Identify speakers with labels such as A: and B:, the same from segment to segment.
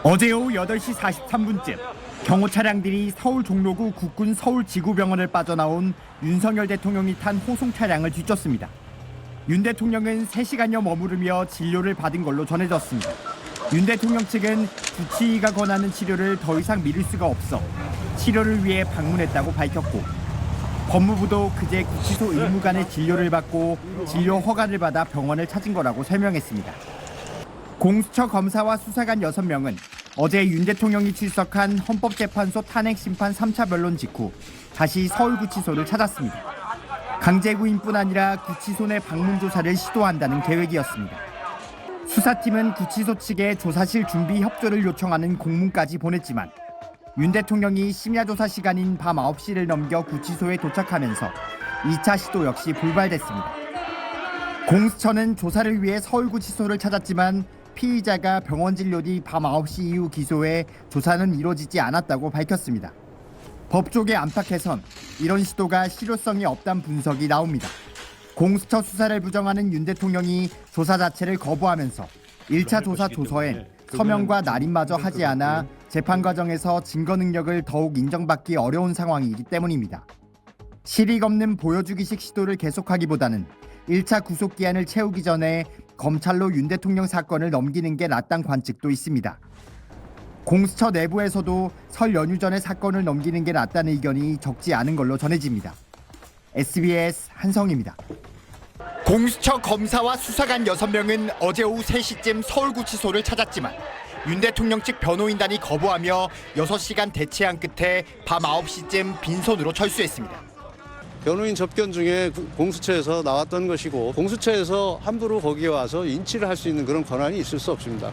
A: 어제 오후 8시 43분쯤 경호 차량들이 서울 종로구 국군 서울지구병원을 빠져나온 윤석열 대통령이 탄 호송 차량을 뒤쫓습니다. 윤 대통령은 3시간여 머무르며 진료를 받은 걸로 전해졌습니다. 윤 대통령 측은 주치의가 권하는 치료를 더 이상 미룰 수가 없어 치료를 위해 방문했다고 밝혔고, 법무부도 그제 구치소 의무관의 진료를 받고 진료 허가를 받아 병원을 찾은 거라고 설명했습니다. 공수처 검사와 수사관 6명은 어제 윤 대통령이 출석한 헌법재판소 탄핵심판 3차 변론 직후 다시 서울구치소를 찾았습니다. 강제구인뿐 아니라 구치소 내 방문 조사를 시도한다는 계획이었습니다. 수사팀은 구치소 측에 조사실 준비 협조를 요청하는 공문까지 보냈지만 윤 대통령이 심야 조사 시간인 밤 9시를 넘겨 구치소에 도착하면서 2차 시도 역시 불발됐습니다. 공수처는 조사를 위해 서울구치소를 찾았지만 피의자가 병원 진료 뒤 밤 9시 이후 기소해 조사는 이루어지지 않았다고 밝혔습니다. 법조계 안팎에선 이런 시도가 실효성이 없다는 분석이 나옵니다. 공수처 수사를 부정하는 윤 대통령이 조사 자체를 거부하면서 1차 조사 조서엔 서명과 날인마저 하지 않아 재판 과정에서 증거 능력을 더욱 인정받기 어려운 상황이기 때문입니다. 실익 없는 보여주기식 시도를 계속하기보다는 1차 구속기한을 채우기 전에 검찰로 윤 대통령 사건을 넘기는 게 낫다는 관측도 있습니다. 공수처 내부에서도 설 연휴 전에 사건을 넘기는 게 낫다는 의견이 적지 않은 걸로 전해집니다. SBS 한성입니다. 공수처 검사와 수사관 6명은 어제 오후 3시쯤 서울구치소를 찾았지만 윤 대통령 측 변호인단이 거부하며 6시간 대치한 끝에 밤 9시쯤 빈손으로 철수했습니다.
B: 변호인 접견 중에 공수처에서 나왔던 것이고 공수처에서 함부로 거기에 와서 인치를 할 수 있는 그런 권한이 있을 수 없습니다.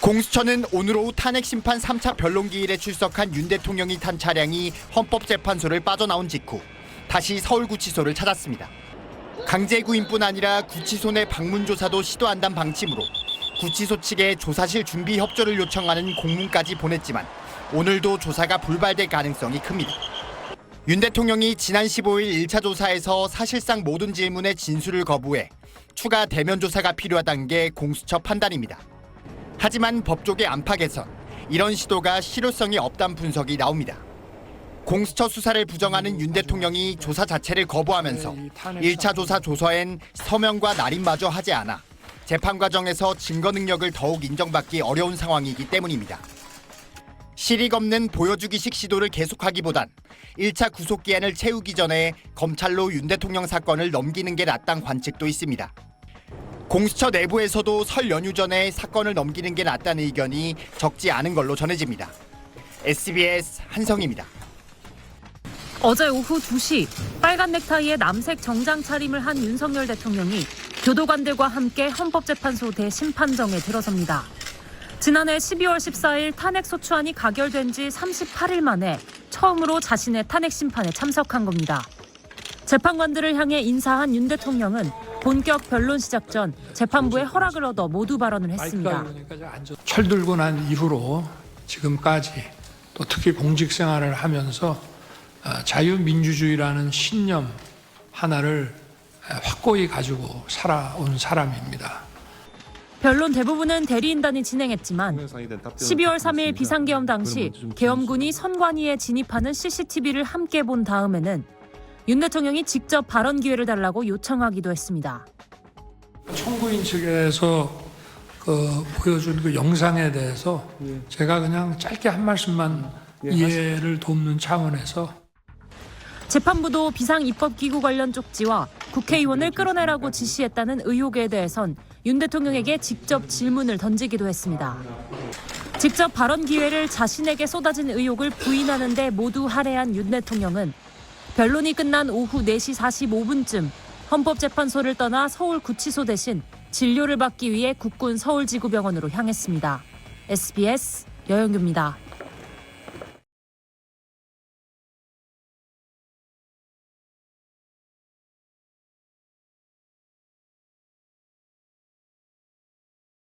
A: 공수처는 오늘 오후 탄핵심판 3차 변론기일에 출석한 윤 대통령이 탄 차량이 헌법재판소를 빠져나온 직후 다시 서울구치소를 찾았습니다. 강제구인뿐 아니라 구치소 내 방문조사도 시도한다는 방침으로 구치소 측에 조사실 준비 협조를 요청하는 공문까지 보냈지만 오늘도 조사가 불발될 가능성이 큽니다. 윤 대통령이 지난 15일 1차 조사에서 사실상 모든 질문에 진술을 거부해 추가 대면 조사가 필요하다는 게 공수처 판단입니다. 하지만 법조계 안팎에선 이런 시도가 실효성이 없다는 분석이 나옵니다. 공수처 수사를 부정하는 윤 대통령이 조사 자체를 거부하면서 1차 조사 조서엔 서명과 날인마저 하지 않아 재판 과정에서 증거 능력을 더욱 인정받기 어려운 상황이기 때문입니다. 실익 없는 보여주기식 시도를 계속하기보단 1차 구속기한을 채우기 전에 검찰로 윤 대통령 사건을 넘기는 게 낫다는 관측도 있습니다. 공수처 내부에서도 설 연휴 전에 사건을 넘기는 게 낫다는 의견이 적지 않은 걸로 전해집니다. SBS 한성입니다.
C: 어제 오후 2시 빨간 넥타이에 남색 정장 차림을 한 윤석열 대통령이 교도관들과 함께 헌법재판소 대심판정에 들어섭니다. 지난해 12월 14일 탄핵소추안이 가결된 지 38일 만에 처음으로 자신의 탄핵심판에 참석한 겁니다. 재판관들을 향해 인사한 윤 대통령은 본격 변론 시작 전 재판부의 허락을 얻어 모두 발언을 했습니다.
D: 철들고 난 이후로 지금까지 또 특히 공직 생활을 하면서 자유민주주의라는 신념 하나를 확고히 가지고 살아온 사람입니다.
C: 변론 대부분은 대리인단이 진행했지만 12월 3일 비상계엄 당시 계엄군이 선관위에 진입하는 CCTV를 함께 본 다음에는 윤 대통령이 직접 발언 기회를 달라고 요청하기도 했습니다.
D: 청구인 측에서 보여준 그 영상에 대해서 제가 그냥 짧게 한 말씀만 이해를 돕는 차원에서
C: 재판부도 비상입법기구 관련 쪽지와 국회의원을 끌어내라고 지시했다는 의혹에 대해선 윤 대통령에게 직접 질문을 던지기도 했습니다. 직접 발언 기회를 자신에게 쏟아진 의혹을 부인하는 데 모두 할애한 윤 대통령은 변론이 끝난 오후 4시 45분쯤 헌법재판소를 떠나 서울구치소 대신 진료를 받기 위해 국군 서울지구병원으로 향했습니다. SBS 여영규입니다.